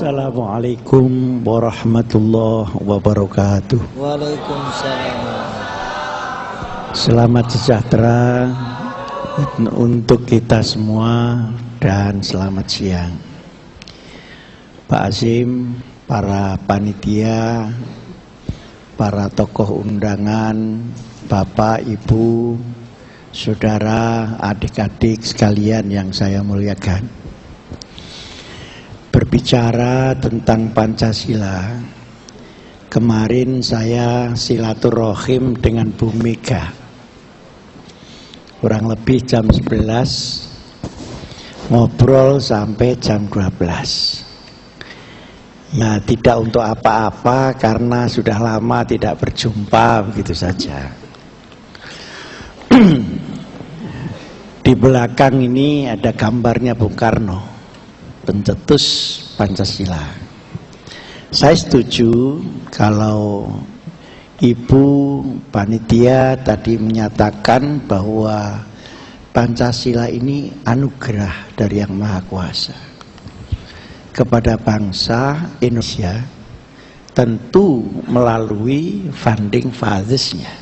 Assalamualaikum warahmatullahi wabarakatuh. Waalaikumsalam. Selamat sejahtera untuk kita semua dan selamat siang. Pak Azim, para panitia, para tokoh undangan, Bapak, Ibu, saudara, adik-adik sekalian yang saya muliakan. Berbicara tentang Pancasila, kemarin saya silaturahim dengan Bu Mega. Kurang lebih jam 11, ngobrol sampai jam 12. Ya, tidak untuk apa-apa karena sudah lama tidak berjumpa, begitu saja. Di belakang ini ada gambarnya Bung Karno, pencetus Pancasila. Saya setuju kalau Ibu panitia tadi menyatakan bahwa Pancasila ini anugerah dari Yang Maha Kuasa kepada bangsa Indonesia, tentu melalui founding fathers-nya.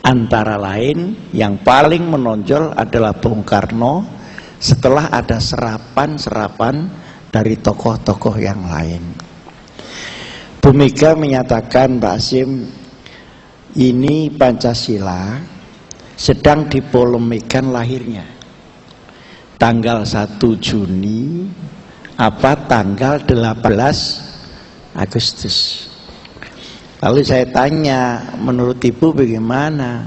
Antara lain yang paling menonjol adalah Bung Karno, setelah ada serapan-serapan dari tokoh-tokoh yang lain. Bu Mega menyatakan, Pak Azim, ini Pancasila sedang dipolemikan lahirnya. Tanggal 1 Juni apa tanggal 18 Agustus. Lalu saya tanya, menurut Ibu bagaimana?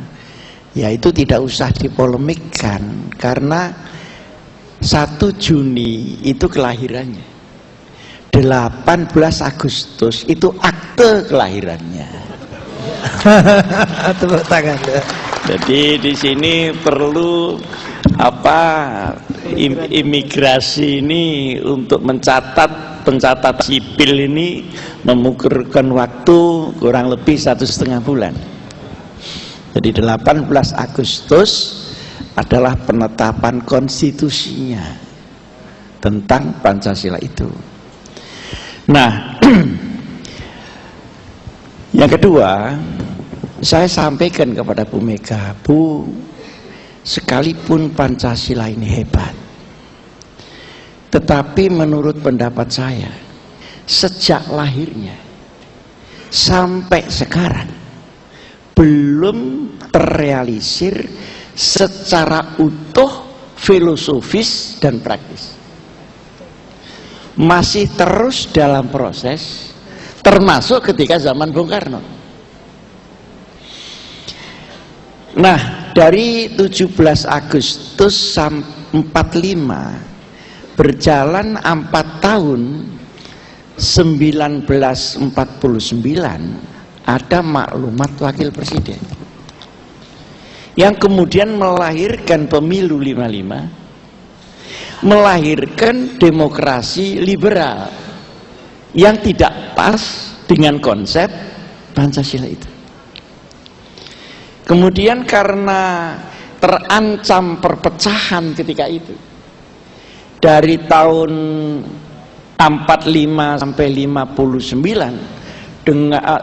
Ya itu tidak usah dipolemikkan, karena 1 Juni itu kelahirannya, 18 Agustus itu akte kelahirannya. Tepuk tangan. Jadi di sini perlu imigrasi ini untuk pencatat sipil ini mengukurkan waktu kurang lebih 1,5 bulan. Jadi 18 Agustus adalah penetapan konstitusinya tentang Pancasila itu. Nah, yang kedua, saya sampaikan kepada Bu Mega, Bu, sekalipun Pancasila ini hebat, tetapi menurut pendapat saya, sejak lahirnya sampai sekarang belum terrealisir secara utuh, filosofis dan praktis. Masih terus dalam proses, termasuk ketika zaman Bung Karno. Nah, dari 17 Agustus sampai 45 berjalan 4 tahun, 1949 ada maklumat wakil presiden yang kemudian melahirkan pemilu 55, melahirkan demokrasi liberal yang tidak pas dengan konsep Pancasila itu. Kemudian karena terancam perpecahan ketika itu, dari tahun 45 sampai 59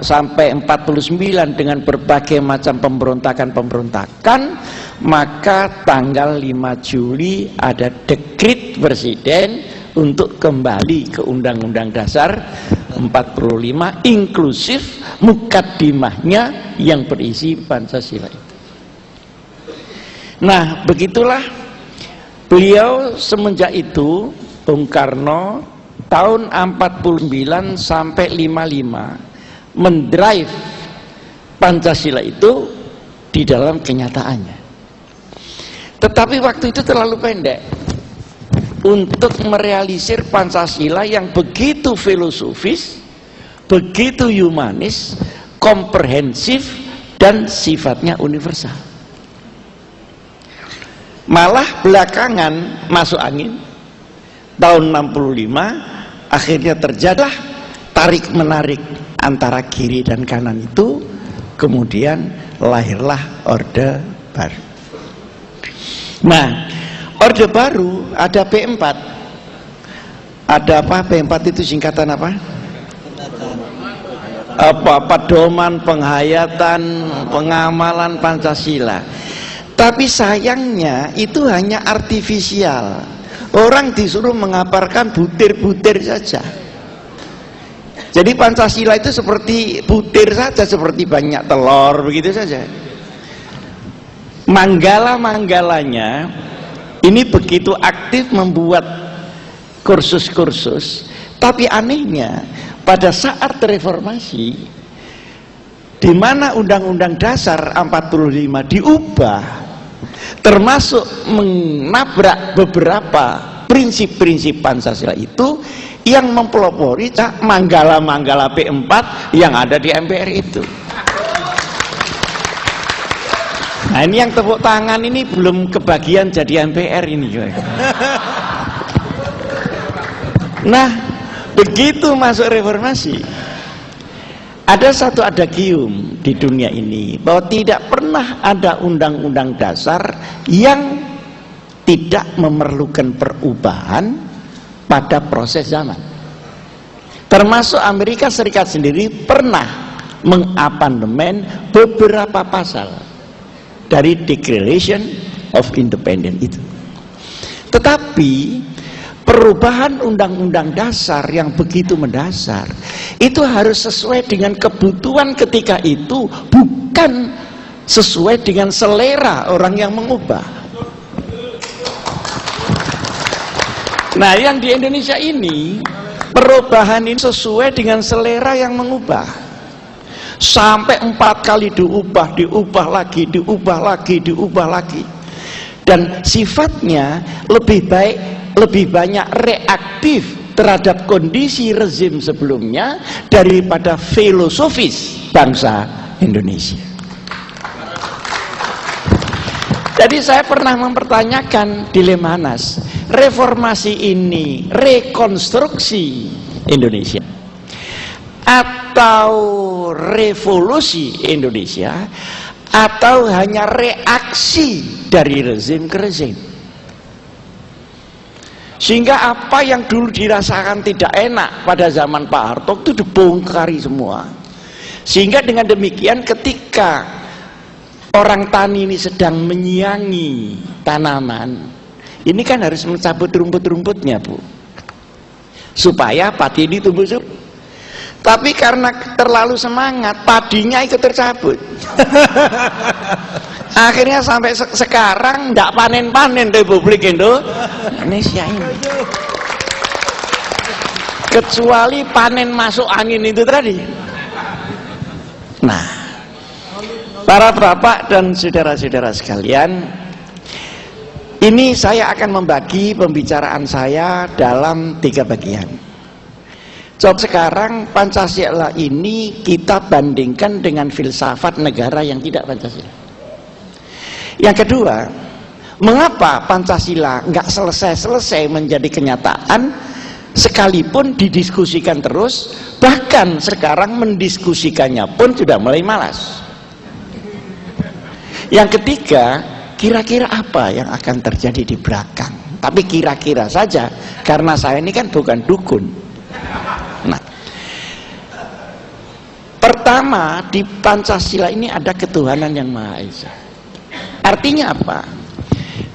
sampai 49 dengan berbagai macam pemberontakan, maka tanggal 5 Juli ada dekret presiden untuk kembali ke Undang-Undang Dasar 45 inklusif mukaddimahnya yang berisi Pancasila itu. Nah, begitulah beliau semenjak itu, Bung Karno tahun 49 sampai 55 mendrive Pancasila itu di dalam kenyataannya. Tetapi waktu itu terlalu pendek untuk merealisir Pancasila yang begitu filosofis, begitu humanis, komprehensif, dan sifatnya universal. Malah belakangan masuk angin tahun 65 akhirnya terjadilah tarik menarik antara kiri dan kanan itu, kemudian lahirlah Orde Baru. Nah, Orde Baru ada P4, Ada apa? P4 itu singkatan apa? Pedoman, penghayatan, pengamalan Pancasila. Tapi sayangnya itu hanya artifisial. Orang disuruh mengaparkan butir-butir saja. Jadi Pancasila itu seperti butir saja, seperti banyak telur, begitu saja. Manggala-manggalanya ini begitu aktif membuat kursus-kursus, tapi anehnya pada saat reformasi, di mana Undang-Undang Dasar 45 diubah, termasuk menabrak beberapa prinsip-prinsip Pancasila itu, yang mempelopori manggala-manggala P4 yang ada di MPR itu. Nah ini yang tepuk tangan ini belum kebagian jadi MPR ini. Nah begitu masuk reformasi, ada satu adagium di dunia ini bahwa tidak pernah ada undang-undang dasar yang tidak memerlukan perubahan pada proses zaman. Termasuk Amerika Serikat sendiri pernah mengamandemen beberapa pasal dari Declaration of Independence itu. Tetapi perubahan undang-undang dasar yang begitu mendasar itu harus sesuai dengan kebutuhan ketika itu, bukan sesuai dengan selera orang yang mengubah. Nah yang di Indonesia ini perubahan ini sesuai dengan selera yang mengubah, sampai 4 kali diubah lagi, diubah lagi, dan sifatnya lebih baik, lebih banyak reaktif terhadap kondisi rezim sebelumnya daripada filosofis bangsa Indonesia. Jadi saya pernah mempertanyakan dilema Anas, reformasi ini rekonstruksi Indonesia atau revolusi Indonesia, atau hanya reaksi dari rezim ke rezim, sehingga apa yang dulu dirasakan tidak enak pada zaman Pak Harto itu dibongkari semua. Sehingga dengan demikian ketika orang tani ini sedang menyiangi tanaman, ini kan harus mencabut rumput-rumputnya, Bu, supaya padi ini tumbuh subur. Tapi karena terlalu semangat, padinya ikut tercabut. Akhirnya sampai sekarang tidak panen-panen Republik Indonesia ini, kecuali panen masuk angin itu tadi. Nah, para bapak dan saudara-saudara sekalian, ini saya akan membagi pembicaraan saya dalam 3 bagian. Coba sekarang Pancasila ini kita bandingkan dengan filsafat negara yang tidak Pancasila. Yang kedua, mengapa Pancasila nggak selesai-selesai menjadi kenyataan, sekalipun didiskusikan terus, bahkan sekarang mendiskusikannya pun sudah mulai malas. Yang ketiga, kira-kira apa yang akan terjadi di belakang? Tapi kira-kira saja, karena saya ini kan bukan dukun. Nah, pertama, di Pancasila ini ada ketuhanan yang Maha Esa. Artinya apa?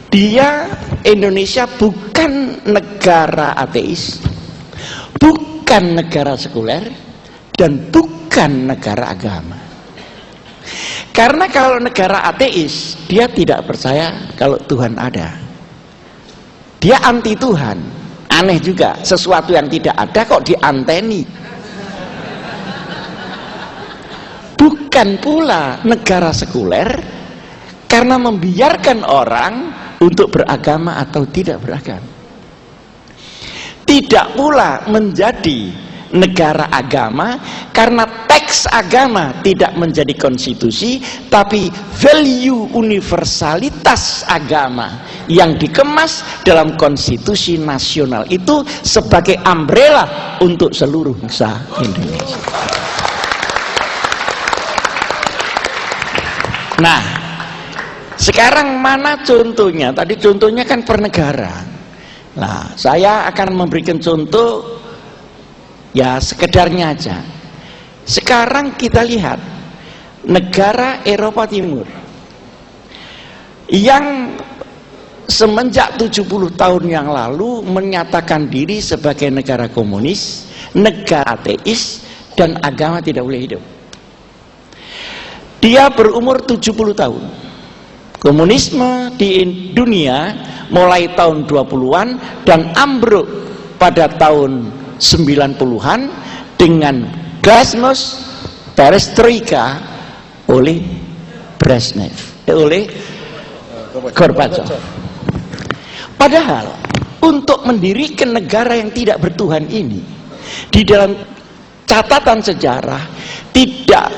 Dia, Indonesia, bukan negara ateis, bukan negara sekuler, dan bukan negara agama. Karena kalau negara ateis, dia tidak percaya kalau Tuhan ada. Dia anti Tuhan. Aneh juga, sesuatu yang tidak ada kok dianteni. Bukan pula negara sekuler, karena membiarkan orang untuk beragama atau tidak beragama. Tidak pula menjadi negara agama, karena teks agama tidak menjadi konstitusi, tapi value universalitas agama yang dikemas dalam konstitusi nasional itu sebagai umbrella untuk seluruh bangsa Indonesia. Nah, sekarang mana contohnya? Tadi contohnya kan per negara. Nah, saya akan memberikan contoh ya sekedarnya aja. Sekarang kita lihat negara Eropa Timur yang semenjak 70 tahun yang lalu menyatakan diri sebagai negara komunis, negara ateis, dan agama tidak boleh hidup. Dia berumur 70 tahun. Komunisme di dunia mulai tahun 20-an dan ambruk pada tahun 90-an dengan glasnost perestroika oleh Brezhnev, oleh Gorbachev. Padahal untuk mendirikan negara yang tidak bertuhan ini, di dalam catatan sejarah tidak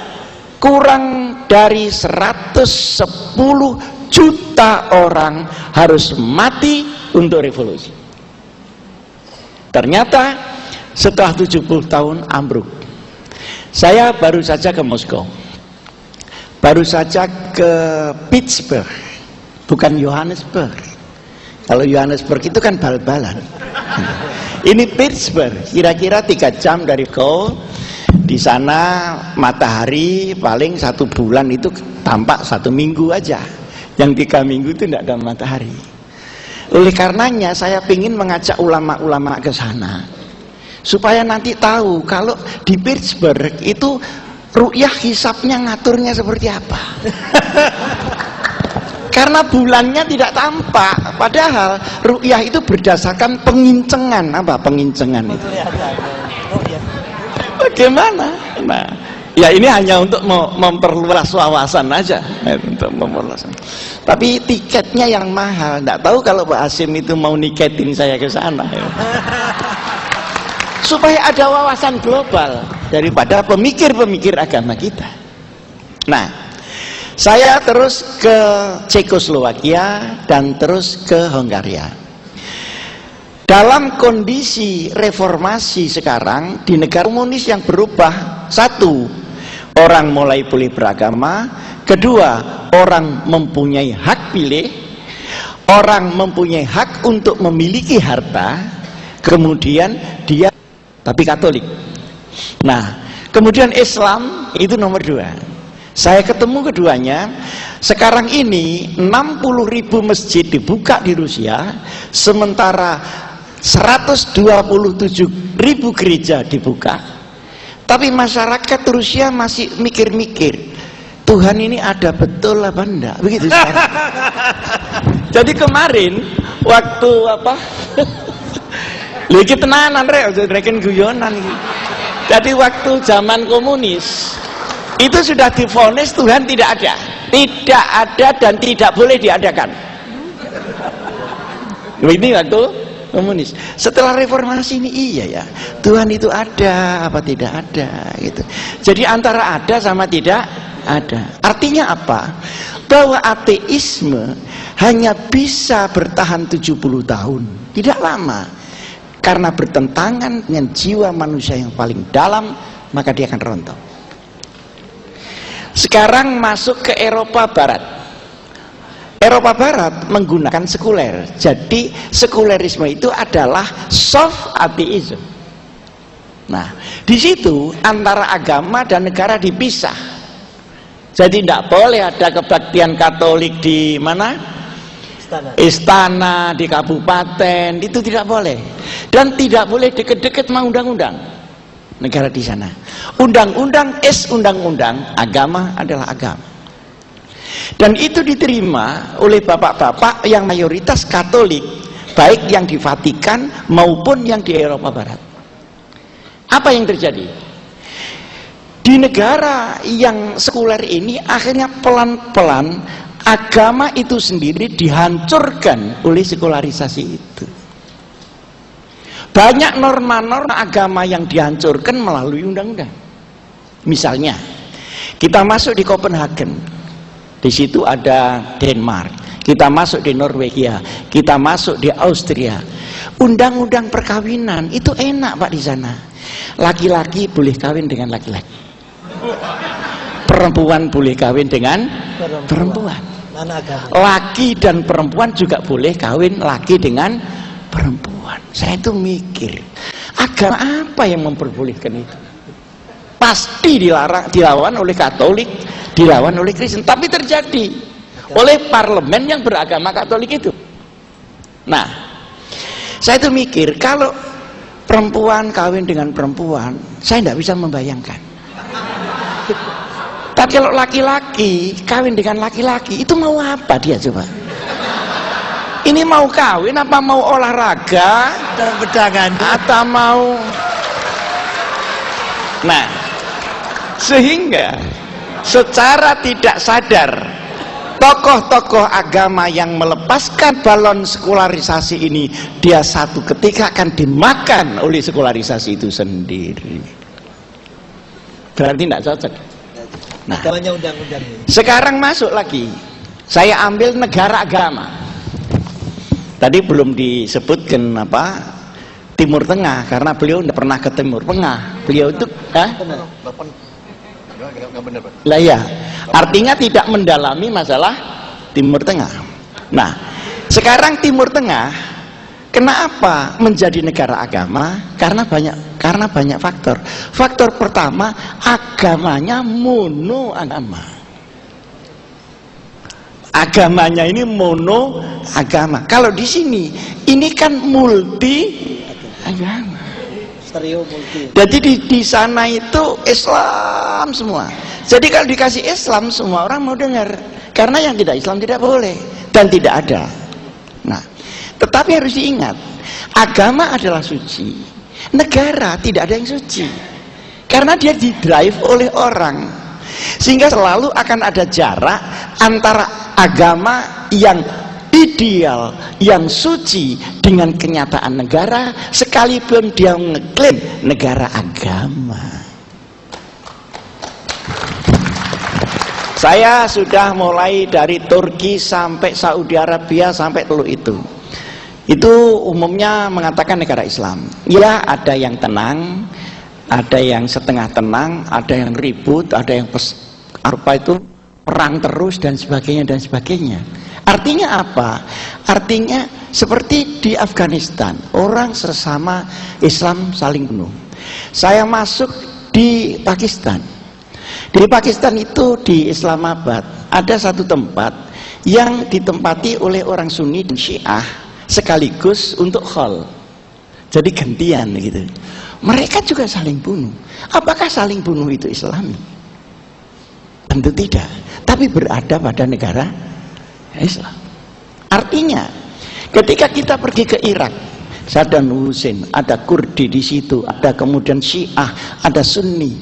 kurang dari 110 juta orang harus mati untuk revolusi. Ternyata setelah 70 tahun ambruk. Saya baru saja ke Moskow, baru saja ke Pittsburgh, bukan Johannesburg. Kalau Johannesburg itu kan bal-balan. Ini Pittsburgh, kira-kira 3 jam dari Moskow. Di sana matahari paling 1 bulan itu tampak 1 minggu aja. Yang 3 minggu itu tidak ada matahari. Oleh karenanya saya ingin mengajak ulama-ulama ke sana supaya nanti tahu kalau di Pittsburgh itu ru'yah hisabnya ngaturnya seperti apa. Karena bulannya tidak tampak, padahal ru'yah itu berdasarkan pengincengan. Apa pengincengan itu? Bagaimana? Nah, ya ini hanya untuk memperluas wawasan aja, untuk memperluas. Tapi tiketnya yang mahal. Tidak tahu kalau Pak Hasim itu mau niketin saya ke sana. Ya. Supaya ada wawasan global daripada pemikir-pemikir agama kita. Nah, saya terus ke Cekoslowakia dan terus ke Hongaria. Dalam kondisi reformasi sekarang di negara komunis yang berubah, 1, orang mulai boleh beragama, 2, orang mempunyai hak pilih, orang mempunyai hak untuk memiliki harta, kemudian dia tapi Katolik. Nah, kemudian Islam itu nomor 2. Saya ketemu keduanya. Sekarang ini 60.000 masjid dibuka di Rusia, sementara 127.000 gereja dibuka. Tapi masyarakat Rusia masih mikir-mikir, Tuhan ini ada betul apa enggak? Begitu sekarang. Jadi kemarin waktu apa? Lagi tenanan rek, reken guyonan. Jadi waktu zaman komunis itu sudah divonis Tuhan tidak ada dan tidak boleh diadakan. Ini waktu komunis. Setelah reformasi ini iya ya, Tuhan itu ada apa tidak ada gitu. Jadi antara ada sama tidak ada. Artinya apa? Bahwa ateisme hanya bisa bertahan 70 tahun, tidak lama. Karena bertentangan dengan jiwa manusia yang paling dalam, maka dia akan rontok. Sekarang masuk ke Eropa Barat. Eropa Barat menggunakan sekuler. Jadi sekulerisme itu adalah soft atheism. Nah, di situ antara agama dan negara dipisah. Jadi tidak boleh ada kebaktian Katolik di mana? Istana, di kabupaten, itu tidak boleh. Dan tidak boleh deket-deket sama undang-undang negara di sana. Undang-undang undang-undang, agama adalah agama. Dan itu diterima oleh bapak-bapak yang mayoritas Katolik, baik yang di Vatikan maupun yang di Eropa Barat. Apa yang terjadi? Di negara yang sekuler ini akhirnya pelan-pelan agama itu sendiri dihancurkan oleh sekularisasi itu. Banyak norma-norma agama yang dihancurkan melalui undang-undang. Misalnya, kita masuk di Copenhagen, di situ ada Denmark, kita masuk di Norwegia, kita masuk di Austria. Undang-undang perkawinan itu enak Pak di sana. Laki-laki boleh kawin dengan laki-laki, perempuan boleh kawin dengan perempuan. Laki dan perempuan juga boleh kawin laki dengan perempuan. Saya itu mikir, agama apa yang memperbolehkan itu? Pasti dilawan oleh Katolik, dilawan oleh Kristen, tapi terjadi oleh parlemen yang beragama Katolik itu. Nah, saya itu mikir, kalau perempuan kawin dengan perempuan, saya tidak bisa membayangkan. Tapi kalau laki-laki kawin dengan laki-laki, itu mau apa dia coba? Ini mau kawin apa mau olahraga dalam pedangan atau mau? Nah, sehingga secara tidak sadar tokoh-tokoh agama yang melepaskan balon sekularisasi ini, dia satu ketika akan dimakan oleh sekularisasi itu sendiri. Berarti tidak cocok. Nah, sekarang masuk lagi, saya ambil negara agama. Tadi belum disebutkan apa Timur Tengah, karena beliau tidak pernah ke Timur Tengah. Beliau itu lah ya, artinya tidak mendalami masalah Timur Tengah. Nah, sekarang Timur Tengah kenapa menjadi negara agama? Karena banyak faktor. Faktor pertama, agamanya mono agama. Agamanya ini mono agama. Kalau di sini ini kan multi agama. Jadi di sana itu Islam semua. Jadi kalau dikasih Islam, semua orang mau dengar. Karena yang tidak Islam tidak boleh dan tidak ada. Nah, tetapi harus diingat, agama adalah suci, negara tidak ada yang suci. Karena dia didrive oleh orang, sehingga selalu akan ada jarak antara agama yang ideal, yang suci dengan kenyataan negara, sekalipun dia mengeklaim negara agama. Saya sudah mulai dari Turki sampai Saudi Arabia sampai Teluk itu umumnya mengatakan negara Islam. Ya, ada yang tenang, ada yang setengah tenang, ada yang ribut, ada yang perang terus dan sebagainya. Artinya apa? Artinya seperti di Afghanistan, orang sesama Islam saling bunuh. Saya masuk di Pakistan. Di Pakistan itu, di Islamabad, ada satu tempat yang ditempati oleh orang Sunni dan Syiah sekaligus untuk khol. Jadi gantian gitu. Mereka juga saling bunuh. Apakah saling bunuh itu Islami? Tentu tidak. Tapi berada pada negara Islam. Artinya, ketika kita pergi ke Irak, Saddam Hussein, ada Kurdi di situ, ada kemudian Syiah, ada Sunni,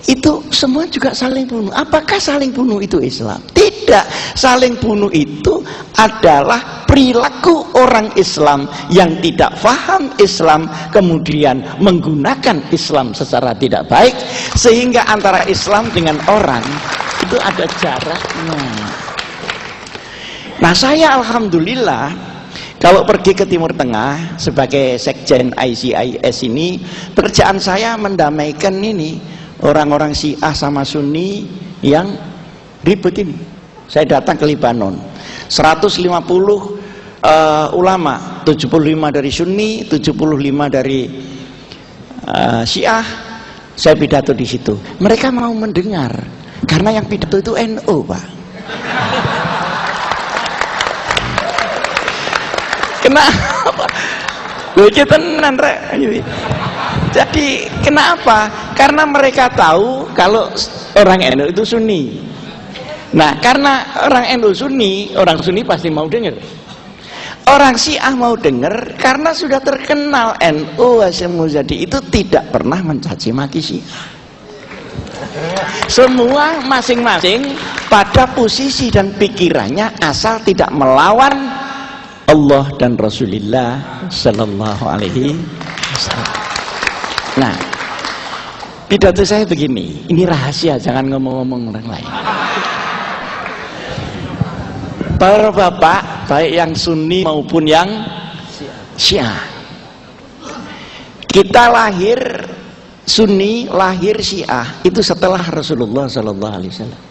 itu semua juga saling bunuh. Apakah saling bunuh itu Islam? Tidak. Saling bunuh itu adalah perilaku orang Islam yang tidak paham Islam, kemudian menggunakan Islam secara tidak baik, sehingga antara Islam dengan orang itu ada jaraknya. Nah, saya alhamdulillah kalau pergi ke Timur Tengah sebagai sekjen ICIS ini, pekerjaan saya mendamaikan ini orang-orang Syiah sama Sunni yang ribut ini. Saya datang ke Lebanon, 150 ulama, 75 dari Sunni, 75 dari Syiah. Saya pidato di situ. Mereka mau mendengar karena yang pidato itu NU, Pak. Kenapa? Jadi kenapa? Karena mereka tahu kalau orang NU itu Sunni. Nah, karena orang NU Sunni, orang Sunni pasti mau dengar. Orang Syiah mau dengar karena sudah terkenal NU Hasyim Muzadi itu tidak pernah mencaci maki Syiah. Semua masing-masing pada posisi dan pikirannya asal tidak melawan Allah dan Rasulullah Sallallahu Alaihi Wasallam. Nah, pidato saya begini, ini rahasia, jangan ngomong-ngomong orang lain. Para bapak, baik yang Sunni maupun yang Syiah, kita lahir Sunni, lahir Syiah itu setelah Rasulullah Sallallahu Alaihi Wasallam.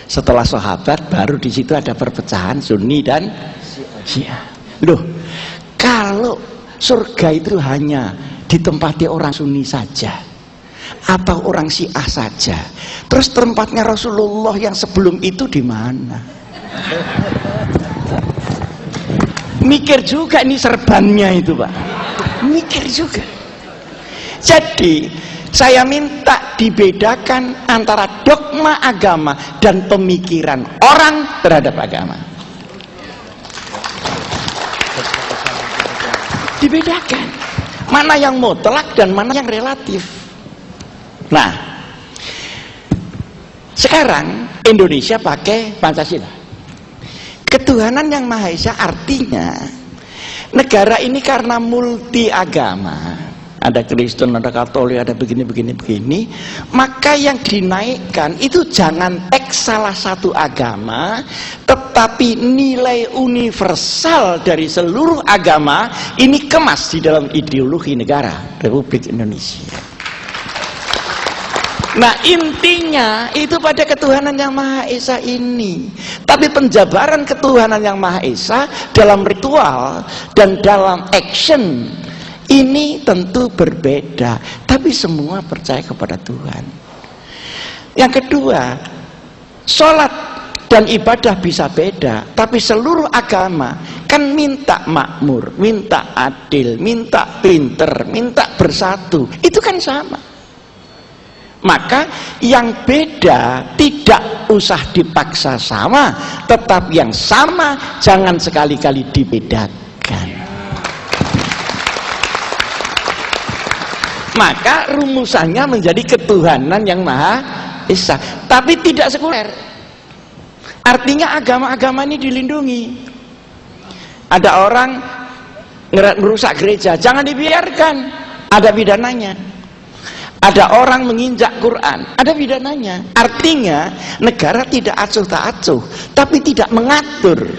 Setelah sahabat, baru di situ ada perpecahan Sunni dan Syiah. Loh, Kalau surga itu hanya ditempati orang Sunni saja atau orang Syiah saja, terus tempatnya Rasulullah yang sebelum itu di mana? Mikir juga ini serbannya itu, Pak. Mikir juga. Jadi saya minta dibedakan antara dogma agama dan pemikiran orang terhadap agama. Dibedakan mana yang mutlak dan mana yang relatif. Nah, sekarang Indonesia pakai Pancasila. Ketuhanan yang Maha Esa artinya negara ini karena multi agama, ada Kristen, ada Katolik, ada begini, maka yang dinaikkan itu jangan teks salah satu agama, tetapi nilai universal dari seluruh agama ini kemas di dalam ideologi negara Republik Indonesia. Nah, intinya itu pada ketuhanan yang Maha Esa ini. Tapi penjabaran ketuhanan yang Maha Esa dalam ritual dan dalam action ini tentu berbeda, tapi semua percaya kepada Tuhan. Yang kedua, sholat dan ibadah bisa beda, tapi seluruh agama kan minta makmur, minta adil, minta pinter, minta bersatu. Itu kan sama. Maka yang beda tidak usah dipaksa sama, tetap yang sama jangan sekali-kali dibedakan. Maka rumusannya menjadi ketuhanan yang Maha Esa, tapi tidak sekuler. Artinya agama-agama ini dilindungi. Ada orang merusak gereja, jangan dibiarkan, ada pidananya. Ada orang menginjak Quran, ada pidananya. Artinya negara tidak acuh tak acuh, tapi tidak mengatur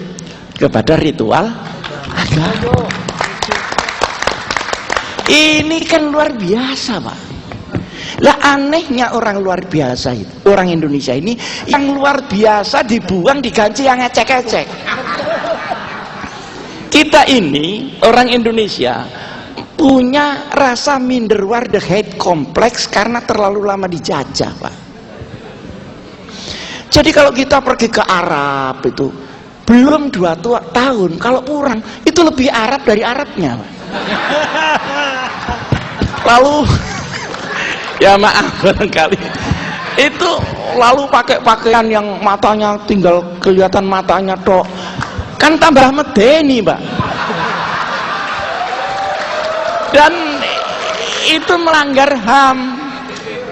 kepada ritual agama. Ini kan luar biasa, Pak. Lah anehnya orang luar biasa itu, orang Indonesia ini yang luar biasa dibuang diganti yang ecek-ecek. Kita ini orang Indonesia punya rasa minderwaarde hate kompleks karena terlalu lama dijajah, Pak. Jadi kalau kita pergi ke Arab itu belum 2 tahun, kalau pulang itu lebih Arab dari Arabnya, Pak. Lalu ya maaf barangkali itu lalu pakai pakaian yang matanya tinggal kelihatan matanya tok, kan tambah medeni, Pak. Dan itu melanggar HAM.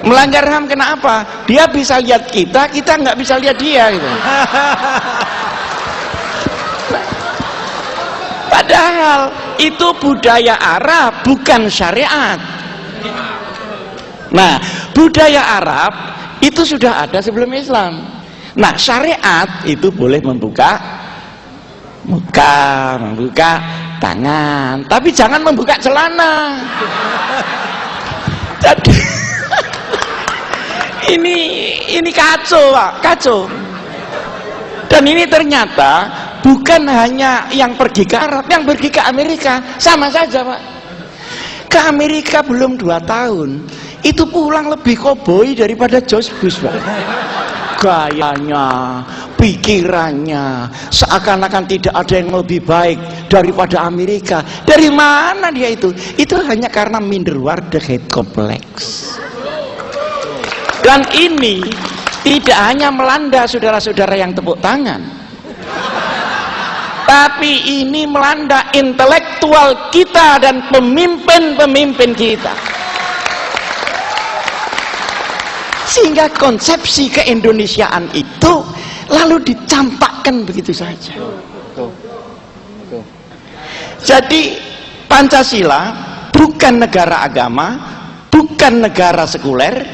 Melanggar HAM kenapa? Dia bisa lihat kita, kita nggak bisa lihat dia gitu. Padahal itu budaya Arab, bukan syariat. Nah, budaya Arab itu sudah ada sebelum Islam. Nah, syariat itu boleh membuka muka, membuka tangan, tapi jangan membuka celana. Jadi ini kacau, Pak, kacau. Dan ini ternyata bukan hanya yang pergi ke Arab, yang pergi ke Amerika sama saja, Pak. Ke Amerika belum 2 tahun, itu pulang lebih koboi daripada George Bush, Pak. Gayanya, pikirannya, seakan-akan tidak ada yang lebih baik daripada Amerika. Dari mana dia itu? Itu hanya karena minderwaarde hate kompleks. Dan ini tidak hanya melanda saudara-saudara yang tepuk tangan, tapi ini melanda intelektual kita dan pemimpin-pemimpin kita. Sehingga konsepsi keindonesiaan itu lalu dicampakkan begitu saja. Jadi Pancasila bukan negara agama, bukan negara sekuler,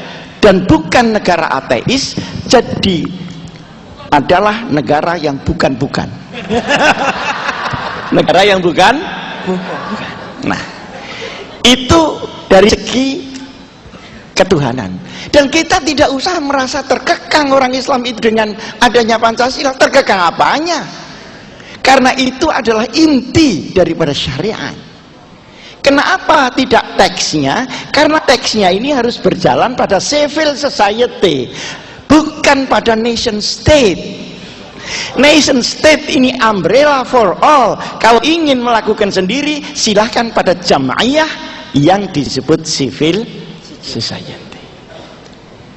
dan bukan negara ateis. Jadi adalah negara yang bukan-bukan. Negara yang bukan. Nah, itu dari segi ketuhanan. Dan kita tidak usah merasa terkekang orang Islam itu dengan adanya Pancasila. Terkekang apanya? Karena itu adalah inti daripada syariat. Kenapa tidak teksnya? Karena teksnya ini harus berjalan pada civil society, bukan pada nation state. Nation state ini umbrella for all. Kalau ingin melakukan sendiri, silahkan pada jamaiyah yang disebut civil society.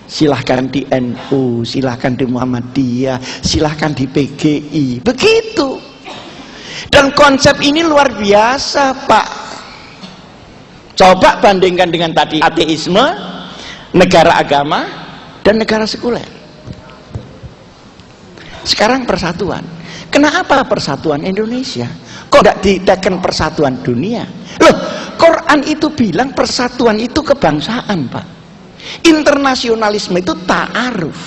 Silahkan di NU, silahkan di Muhammadiyah, silahkan di PGI. Begitu. Dan konsep ini luar biasa, Pak. Coba bandingkan dengan tadi ateisme, negara agama, dan negara sekuler. Sekarang persatuan. Kenapa persatuan Indonesia? Kok tidak ditekan persatuan dunia? Loh, Quran itu bilang persatuan itu kebangsaan, Pak. Internasionalisme itu ta'aruf.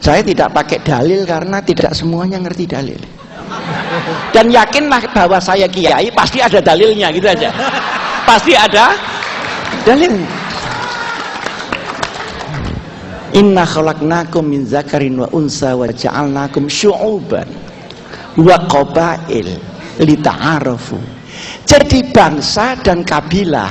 Saya tidak pakai dalil karena tidak semuanya ngerti dalil. Dan yakinlah bahwa saya kiai pasti ada dalilnya, gitu aja. Pasti ada dalilnya. Inna khalaqnakum min zakarin wa unsa wa ja'alnakum syu'uban wa qabail lita'arafu. Jadi bangsa dan kabilah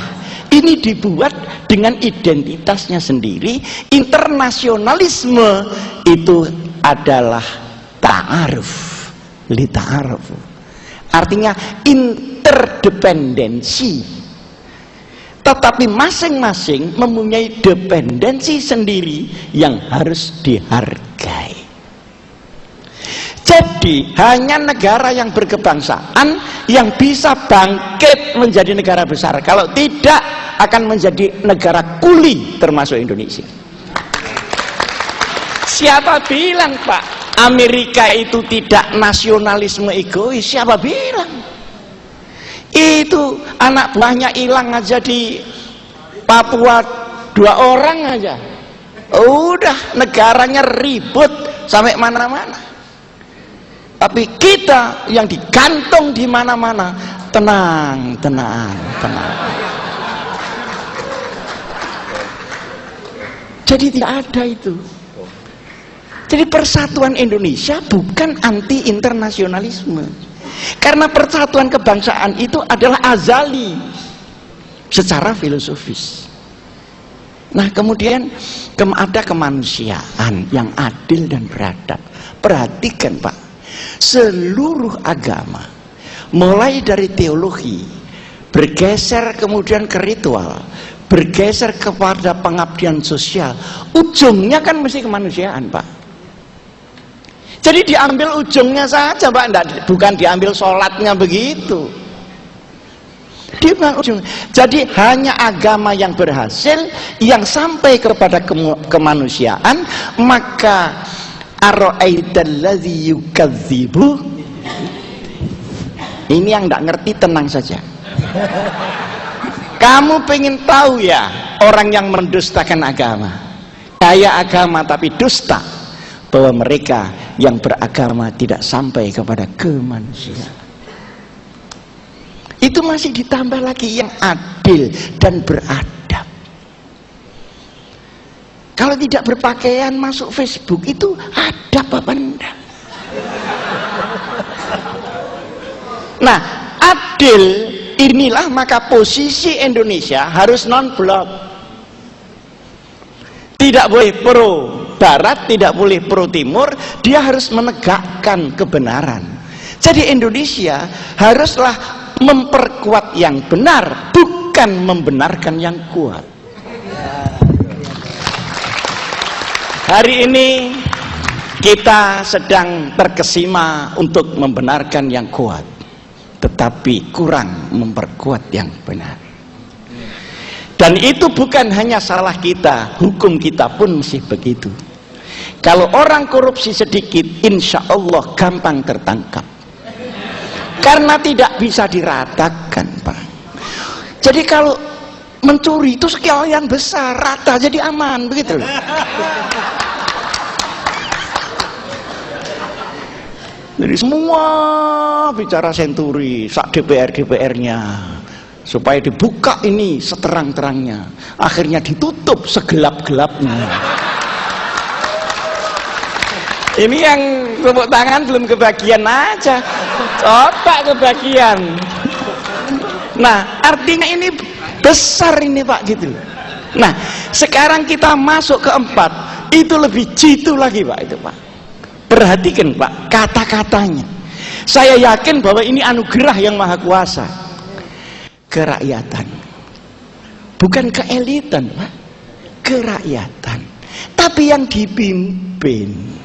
ini dibuat dengan identitasnya sendiri. Internasionalisme itu adalah ta'aruf, lita'arafu. Artinya interdependensi. Tetapi masing-masing mempunyai dependensi sendiri yang harus dihargai. Jadi hanya negara yang berkebangsaan yang bisa bangkit menjadi negara besar. Kalau tidak, akan menjadi negara kuli, termasuk Indonesia. Siapa bilang, Pak, Amerika itu tidak nasionalisme egois? Siapa bilang? Itu anak buahnya hilang aja di Papua 2 orang aja. Udah negaranya ribut sampai mana-mana. Tapi kita yang digantung di mana-mana, tenang. Jadi tidak ada itu. Jadi persatuan Indonesia bukan anti internasionalisme. Karena persatuan kebangsaan itu adalah azali secara filosofis. Nah, kemudian ada kemanusiaan yang adil dan beradab. Perhatikan, Pak, seluruh agama mulai dari teologi bergeser kemudian ke ritual, bergeser kepada pengabdian sosial, ujungnya kan mesti kemanusiaan, Pak. Jadi diambil ujungnya saja, Pak, bukan diambil sholatnya begitu. Ujung. Jadi hanya agama yang berhasil, yang sampai kepada kemanusiaan, maka ara'aitalladzi yukadzibu. Ini yang tidak ngerti tenang saja. Kamu pengen tahu ya orang yang mendustakan agama, kaya agama tapi dusta, bahwa mereka yang beragama tidak sampai kepada kemanusiaan. Itu masih ditambah lagi yang adil dan beradab. Kalau tidak berpakaian masuk Facebook itu adab apa enggak? Nah, adil inilah maka posisi Indonesia harus non-blok. Tidak boleh pro barat, tidak boleh pro timur, dia harus menegakkan kebenaran. Jadi Indonesia haruslah memperkuat yang benar, bukan membenarkan yang kuat. Hari ini kita sedang terkesima untuk membenarkan yang kuat, tetapi kurang memperkuat yang benar. Dan itu bukan hanya salah kita, hukum kita pun masih begitu. Kalau orang korupsi sedikit, insya Allah gampang tertangkap. Karena tidak bisa diratakan, Pak. Jadi kalau mencuri itu sekian besar, rata jadi aman, begitu loh. Jadi semua bicara senturi, sak DPR-nya, supaya dibuka ini seterang-terangnya, akhirnya ditutup segelap-gelapnya. Ini yang tepuk tangan belum kebagian aja, coba kebagian. Nah, artinya ini besar ini Pak gitu. Nah, sekarang kita masuk ke 4, itu lebih jitu lagi Pak itu Pak. Perhatikan Pak kata-katanya. Saya yakin bahwa ini anugerah yang maha kuasa. Kerakyatan, bukan keelitan Pak, kerakyatan. Tapi yang dipimpin.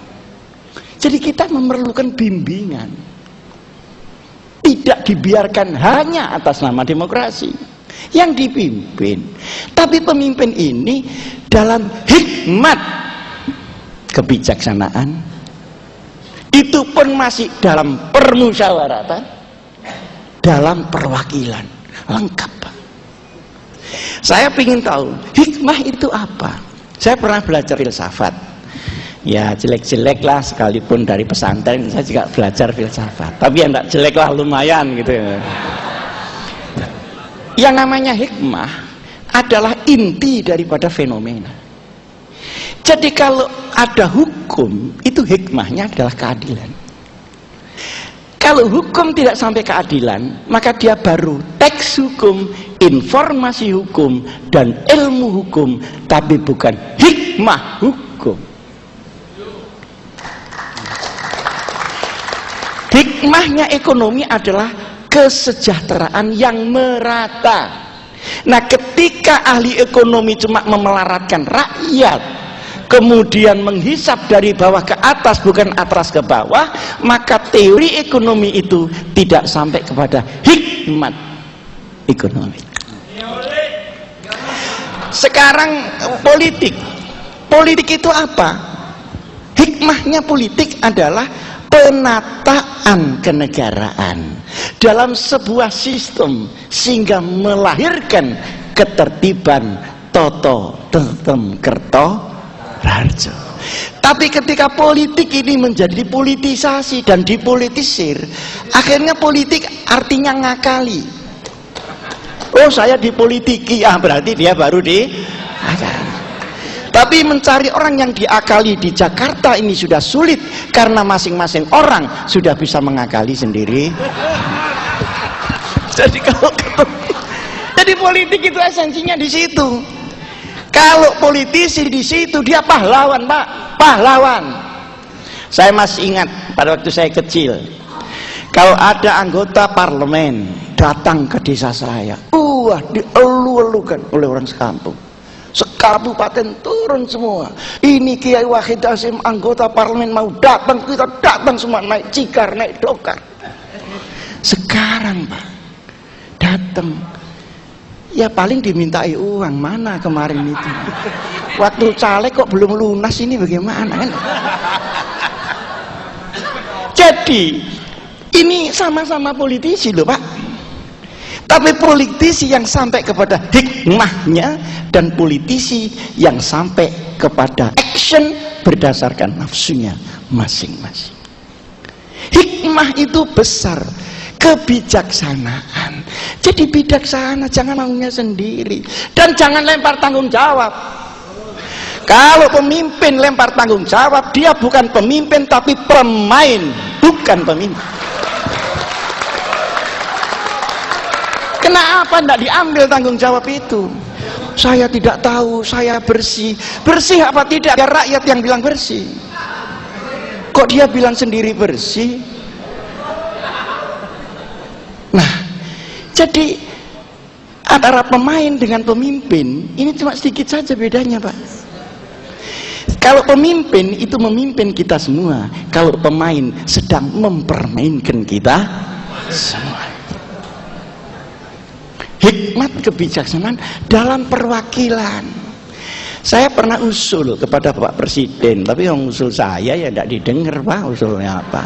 Jadi kita memerlukan bimbingan. Tidak dibiarkan hanya atas nama demokrasi yang dipimpin. Tapi pemimpin ini dalam hikmat kebijaksanaan, itu pun masih dalam permusyawaratan, dalam perwakilan, lengkap. Saya ingin tahu hikmah itu apa. Saya pernah belajar filsafat. Ya jelek-jelek lah, sekalipun dari pesantren saya juga belajar filsafat, tapi ya enggak jelek lah, lumayan gitu. Yang namanya hikmah adalah inti daripada fenomena. Jadi kalau ada hukum, itu hikmahnya adalah keadilan. Kalau hukum tidak sampai keadilan, maka dia baru teks hukum, informasi hukum, dan ilmu hukum, tapi bukan hikmah hukum. Hikmahnya ekonomi adalah kesejahteraan yang merata. Nah, ketika ahli ekonomi cuma memelaratkan rakyat, kemudian menghisap dari bawah ke atas bukan atas ke bawah, maka teori ekonomi itu tidak sampai kepada hikmat ekonomi. Sekarang politik itu apa? Hikmahnya politik adalah penataan kenegaraan dalam sebuah sistem sehingga melahirkan ketertiban toto tertem kerto rarjo. Tapi ketika politik ini menjadi politisasi dan dipolitisir, akhirnya politik artinya ngakali. Oh, saya dipolitiki, ya berarti dia baru diakali. Tapi mencari orang yang diakali di Jakarta ini sudah sulit, karena masing-masing orang sudah bisa mengakali sendiri. Jadi politik itu esensinya di situ. Kalau politisi di situ dia pahlawan Pak, pahlawan. Saya masih ingat pada waktu saya kecil, kalau ada anggota parlemen datang ke desa saya, dielu-elukan oleh orang sekampung. Sekabupaten turun semua. Ini Kiai Wahid Hasyim anggota parlemen mau datang, kita datang semua, naik cikar, naik dokar. Sekarang Pak datang, ya paling dimintai uang. Mana kemarin itu? Waktu caleg kok belum lunas, ini bagaimana? Jadi ini sama-sama politisi loh Pak. Tapi politisi yang sampai kepada hikmahnya dan politisi yang sampai kepada action berdasarkan nafsunya masing-masing. Hikmah itu besar, kebijaksanaan. Jadi bijaksana, jangan maunya sendiri, dan jangan lempar tanggung jawab. Kalau pemimpin lempar tanggung jawab, dia bukan pemimpin tapi pemain, bukan pemimpin. Kenapa tidak diambil tanggung jawab itu? Saya tidak tahu, saya bersih. Bersih apa tidak? Ya rakyat yang bilang bersih. Kok dia bilang sendiri bersih? Nah, jadi antara pemain dengan pemimpin ini cuma sedikit saja bedanya Pak. Kalau pemimpin itu memimpin kita semua, kalau pemain sedang mempermainkan kita semua. Hikmat kebijaksanaan dalam perwakilan. Saya pernah usul kepada Bapak Presiden, tapi yang usul saya ya tidak didengar Pak, usulnya apa.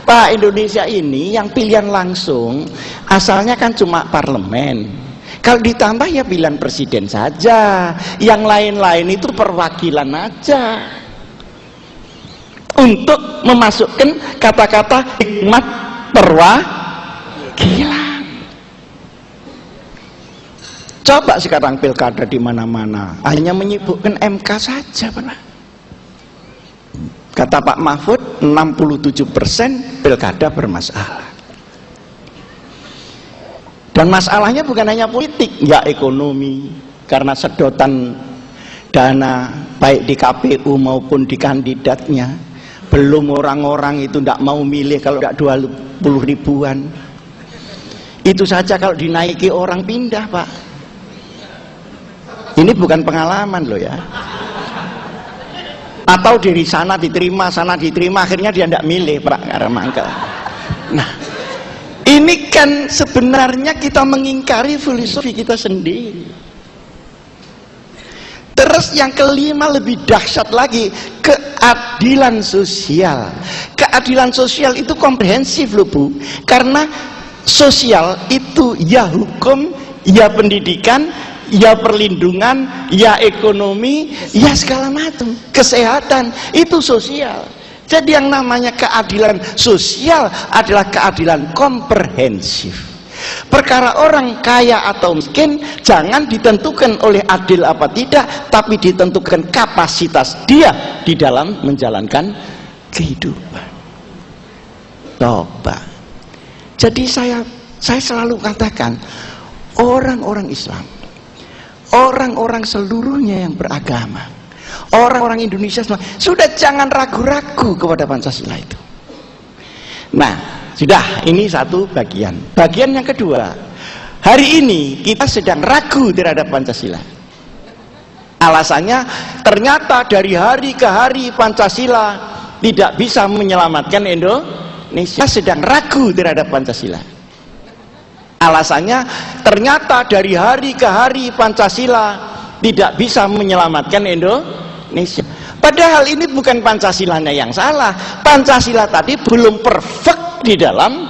Pak, Indonesia ini yang pilihan langsung asalnya kan cuma parlemen. Kalau ditambah ya pilihan presiden saja, yang lain-lain itu perwakilan aja. Untuk memasukkan kata-kata hikmat perwakilan. Coba sekarang pilkada di mana-mana hanya menyibukkan MK saja, Pak. Kata Pak Mahfud, 67% pilkada bermasalah. Dan masalahnya bukan hanya politik, ya ekonomi, karena sedotan dana baik di KPU maupun di kandidatnya. Belum orang-orang itu tidak mau milih kalau tidak 20 ribuan. Itu saja kalau dinaiki orang pindah, Pak. Ini bukan pengalaman loh ya. Atau dari sana diterima, akhirnya dia tidak milih, Pak, karena mangkel. Nah, ini kan sebenarnya kita mengingkari filosofi kita sendiri. Terus yang kelima lebih dahsyat lagi, keadilan sosial. Keadilan sosial itu komprehensif loh Bu, karena sosial itu ya hukum, ya pendidikan, ya perlindungan, ya ekonomi, ya segala macam. Kesehatan itu sosial. Jadi yang namanya keadilan sosial adalah keadilan komprehensif. Perkara orang kaya atau miskin jangan ditentukan oleh adil apa tidak, tapi ditentukan kapasitas dia di dalam menjalankan kehidupan. Coba. Jadi saya selalu katakan, orang-orang Islam, orang-orang seluruhnya yang beragama, orang-orang Indonesia semua, sudah jangan ragu-ragu kepada Pancasila itu. Nah, sudah, ini satu bagian. Bagian yang kedua, hari ini kita sedang ragu terhadap Pancasila. Alasannya, ternyata dari hari ke hari Pancasila tidak bisa menyelamatkan Indonesia. Sedang ragu terhadap Pancasila. Alasannya, ternyata dari hari ke hari Pancasila tidak bisa menyelamatkan Indonesia. Padahal ini bukan Pancasilanya yang salah. Pancasila tadi belum perfect di dalam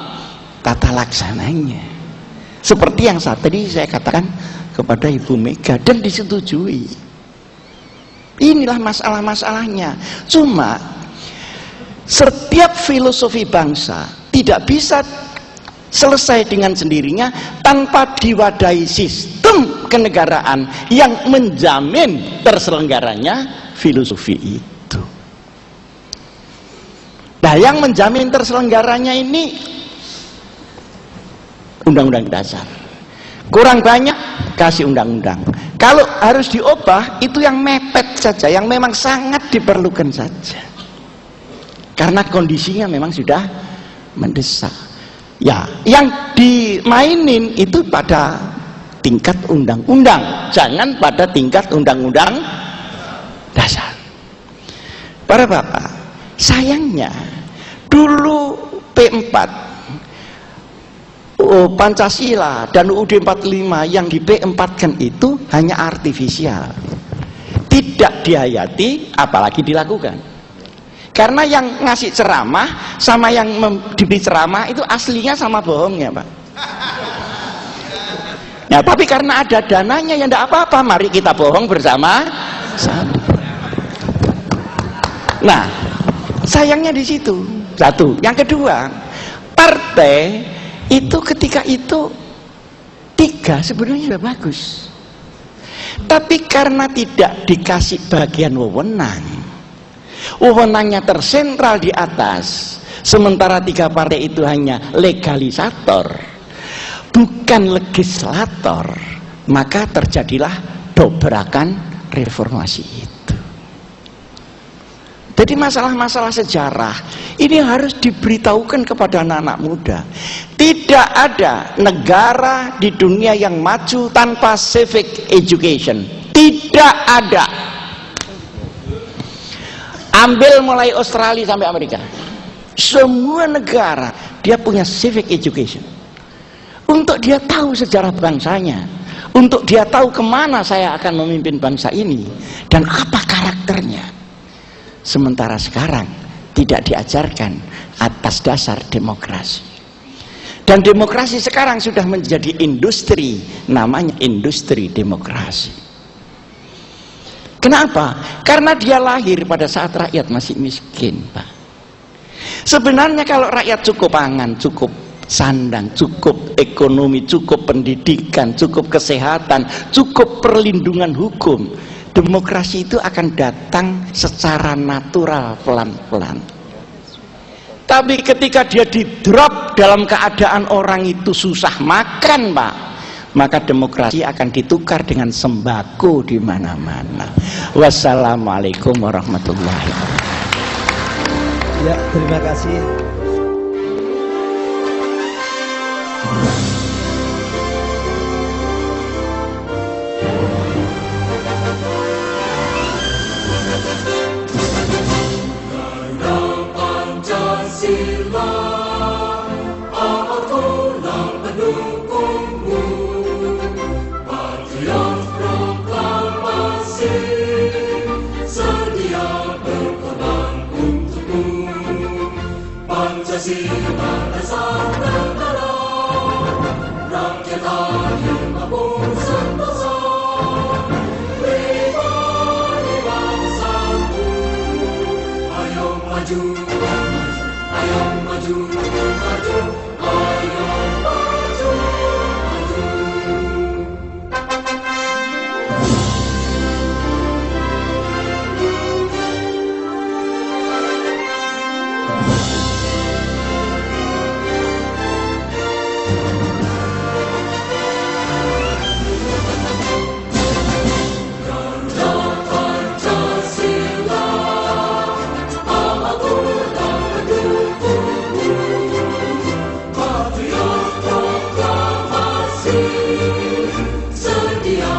tata laksananya. Seperti yang tadi saya katakan kepada Ibu Mega dan disetujui. Inilah masalah-masalahnya. Cuma setiap filosofi bangsa tidak bisa selesai dengan sendirinya tanpa diwadahi sistem kenegaraan yang menjamin terselenggaranya filosofi itu. Nah, yang menjamin terselenggaranya ini undang-undang dasar. Kurang banyak kasih undang-undang. Kalau harus diubah itu yang mepet saja, yang memang sangat diperlukan saja. Karena kondisinya memang sudah mendesak. Ya, yang dimainin itu pada tingkat undang-undang, jangan pada tingkat undang-undang dasar. Para bapak, sayangnya dulu P4 Pancasila dan UUD 45 yang di P4-kan itu hanya artifisial, tidak dihayati apalagi dilakukan. Karena yang ngasih ceramah sama yang diberi ceramah itu aslinya sama bohongnya, Pak. Ya, tapi karena ada dananya ya enggak apa-apa, mari kita bohong bersama-sama. Nah, sayangnya di situ. Satu. Yang kedua, partai itu ketika itu 3 sebenarnya sudah bagus. Tapi karena tidak dikasih bagian wewenangnya tersentral di atas, sementara 3 partai itu hanya legalisator, bukan legislator, maka terjadilah dobrakan reformasi itu. Jadi masalah-masalah sejarah ini harus diberitahukan kepada anak-anak muda. Tidak ada negara di dunia yang maju tanpa civic education. Tidak ada. Ambil mulai Australia sampai Amerika, semua negara dia punya civic education. Untuk dia tahu sejarah bangsanya, untuk dia tahu kemana saya akan memimpin bangsa ini dan apa karakternya. Sementara sekarang tidak diajarkan atas dasar demokrasi. Dan demokrasi sekarang sudah menjadi industri, namanya industri demokrasi. Kenapa? Karena dia lahir pada saat rakyat masih miskin, Pak. Sebenarnya kalau rakyat cukup pangan, cukup sandang, cukup ekonomi, cukup pendidikan, cukup kesehatan, cukup perlindungan hukum, Demokrasi itu akan datang secara natural, pelan-pelan. Tapi ketika dia di-drop dalam keadaan orang itu susah makan, Pak, maka demokrasi akan ditukar dengan sembako di mana-mana. Wassalamualaikum warahmatullahi wabarakatuh. Ya, terima kasih. Pancasila dasar negara, rakyat adil makmur sentosa, pribadi bangsaku. Ayo maju, ayo maju, maju, ayo maju, maju. Sedia